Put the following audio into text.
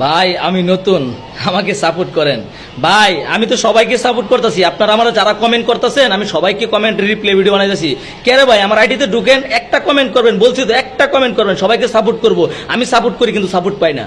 ভাই আমি নতুন, আমাকে সাপোর্ট করেন ভাই। আমি তো সবাইকে সাপোর্ট করতেছি, আপনারা আমার যারা কমেন্ট করতেছেন আমি সবাইকে কমেন্ট রিপ্লাই ভিডিও বানাইতেছি। কে রে ভাই আমার আইডিতে ঢুকেন, একটা কমেন্ট করবেন, বলছি তো একটা কমেন্ট করবেন, সবাইকে সাপোর্ট করব। আমি সাপোর্ট করি কিন্তু সাপোর্ট পাই না।